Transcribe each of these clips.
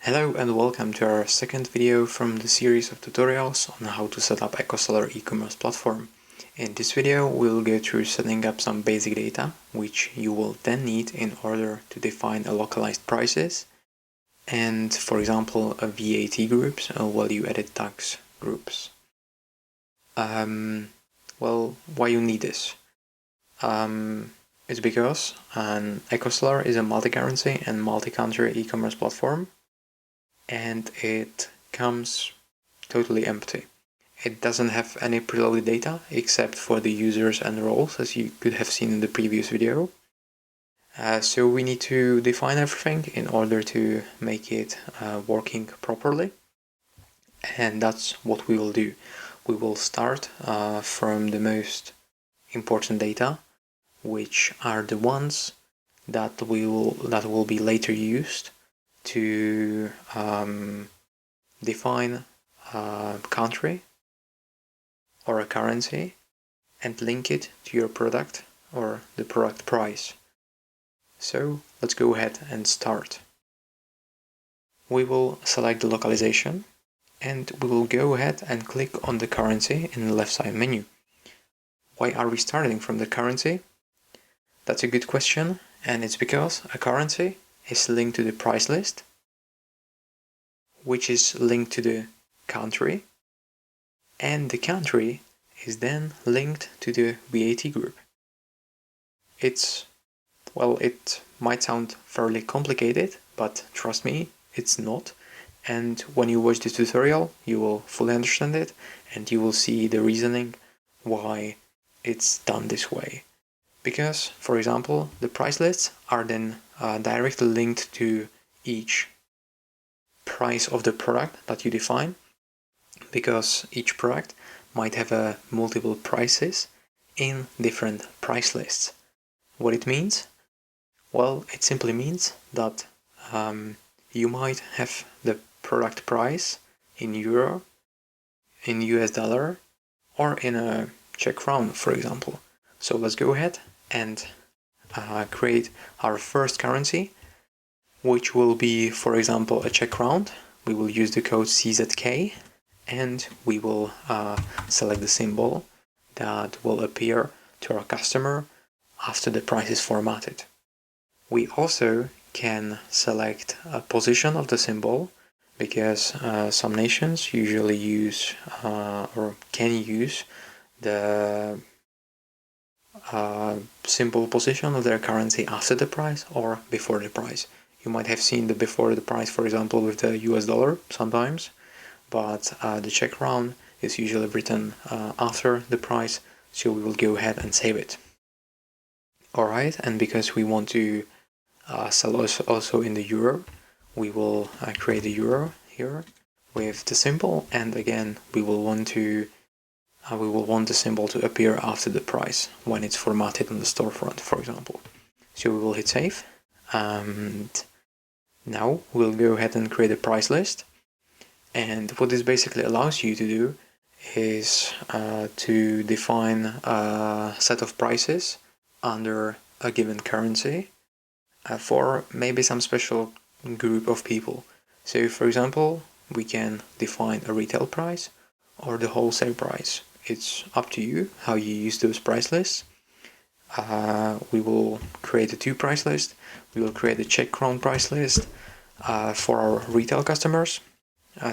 Hello and welcome to our second video from the series of tutorials on how to set up EcoSeller e-commerce platform. In this video we'll go through setting up some basic data which you will then need in order to define a localized prices and, for example, a VAT groups or value-added tax groups. Well, why you need this? It's because an EcoSeller is a multi-currency and multi-country e-commerce platform, and it comes totally empty. It doesn't have any preloaded data except for the users and roles, as you could have seen in the previous video. So we need to define everything in order to make it working properly, and that's what we will do. We will start from the most important data, which are the ones that will be later used to define a country or a currency and link it to your product or the product price. So let's go ahead and start. We will select the localization and we will go ahead and click on the currency in the left side menu. Why are we starting from the currency? That's a good question, and it's because a currency is linked to the price list, which is linked to the country, and the country is then linked to the VAT group. It might sound fairly complicated, but trust me, it's not. And when you watch this tutorial, you will fully understand it, and you will see the reasoning why it's done this way. Because, for example, the price lists are then directly linked to each price of the product that you define, because each product might have multiple prices in different price lists. What it means? Well, it simply means that you might have the product price in euro, in US dollar, or in a Czech crown, for example. So let's go ahead and create our first currency, which will be, for example, a Czech crown. We will use the code CZK, and we will select the symbol that will appear to our customer after the price is formatted. We also can select a position of the symbol, because some nations usually use or can use the symbol position of their currency after the price or before the price. You might have seen the before the price, for example, with the US dollar sometimes, but the Czech crown is usually written after the price, so we will go ahead and save it. Alright, and because we want to sell also in the euro, we will create a euro here with the symbol, and again we will want the symbol to appear after the price when it's formatted on the storefront, for example. So we will hit save, and now we'll go ahead and create a price list. And what this basically allows you to do is to define a set of prices under a given currency for maybe some special group of people. So, for example, we can define a retail price or the wholesale price. It's up to you how you use those price lists. We will create a two price list. We will create a Czech crown price list for our retail customers.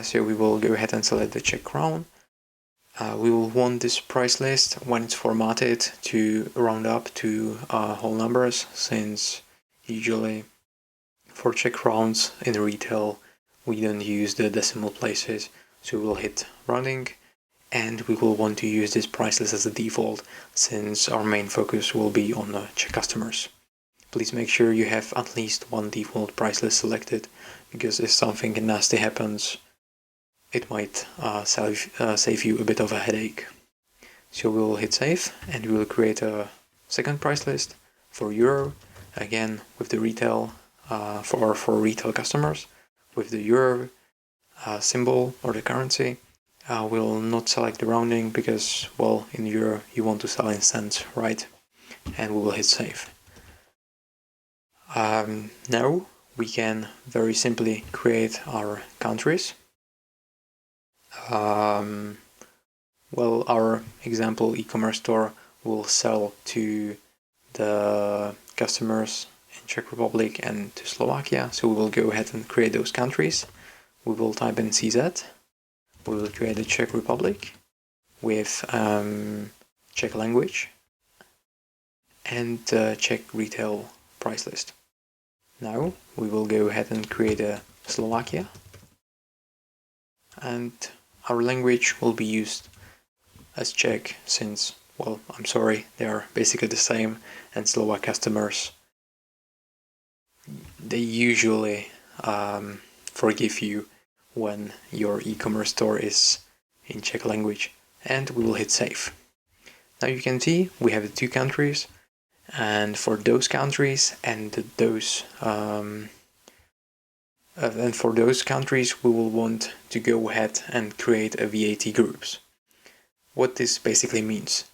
So we will go ahead and select the Czech crown. We will want this price list, when it's formatted, to round up to whole numbers, since usually for Czech crowns in retail we don't use the decimal places. So we will hit rounding, and we will want to use this price list as a default, since our main focus will be on the Czech customers. Please make sure you have at least one default price list selected, because if something nasty happens, it might save you a bit of a headache. So we will hit save, and we will create a second price list for euro, again with the retail for retail customers, with the euro symbol or the currency. We'll not select the rounding because, well, in euro you want to sell in cents, right? And we will hit save. Now we can very simply create our countries. Well, our example e-commerce store will sell to the customers in Czech Republic and to Slovakia, so we will go ahead and create those countries. We will type in CZ. We will create the Czech Republic with Czech language and Czech retail price list. Now we will go ahead and create a Slovakia, and our language will be used as Czech since, well, I'm sorry, they are basically the same, and Slovak customers, they usually forgive you when your e-commerce store is in Czech language, and we will hit save. Now you can see we have the two countries, and for those countries and for those countries we will want to go ahead and create a VAT groups. What this basically means?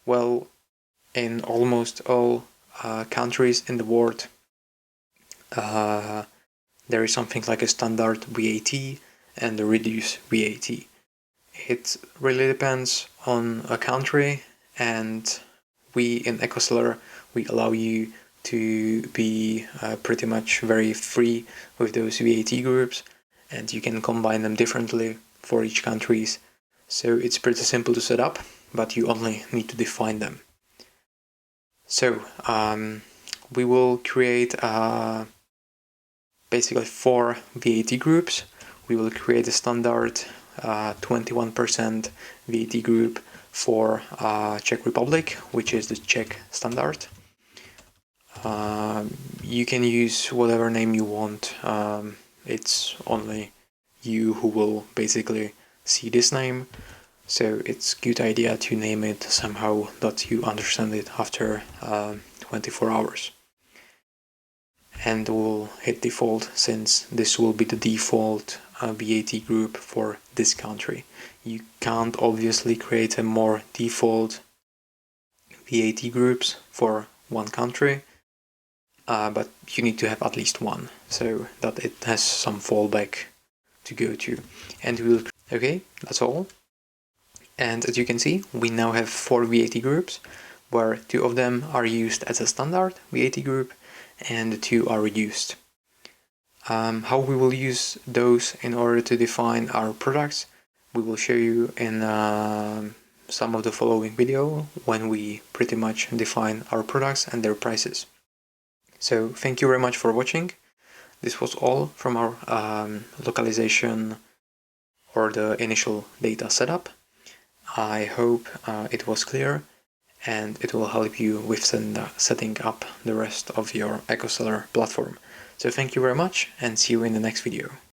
Well, in almost all countries in the world, there is something like a standard VAT and a reduced VAT. It really depends on a country, and we in EcoSeller, we allow you to be pretty much very free with those VAT groups, and you can combine them differently for each countries. So it's pretty simple to set up, but you only need to define them. So we will create basically 4 VAT groups. We will create a standard 21% VAT group for Czech Republic, which is the Czech standard. You can use whatever name you want. It's only you who will basically see this name, so it's a good idea to name it somehow that you understand it after 24 hours. And we'll hit default, since this will be the default VAT group for this country. You can't obviously create a more default VAT groups for one country, but you need to have at least one, so that it has some fallback to go to. And we'll, okay, that's all. And as you can see, we now have 4 VAT groups, where 2 of them are used as a standard VAT group and 2 are reduced. How we will use those in order to define our products, we will show you in some of the following video, when we pretty much define our products and their prices. So thank you very much for watching. This was all from our localization or the initial data setup. I hope it was clear, and it will help you with setting up the rest of your EcoSeller platform. So thank you very much, and see you in the next video.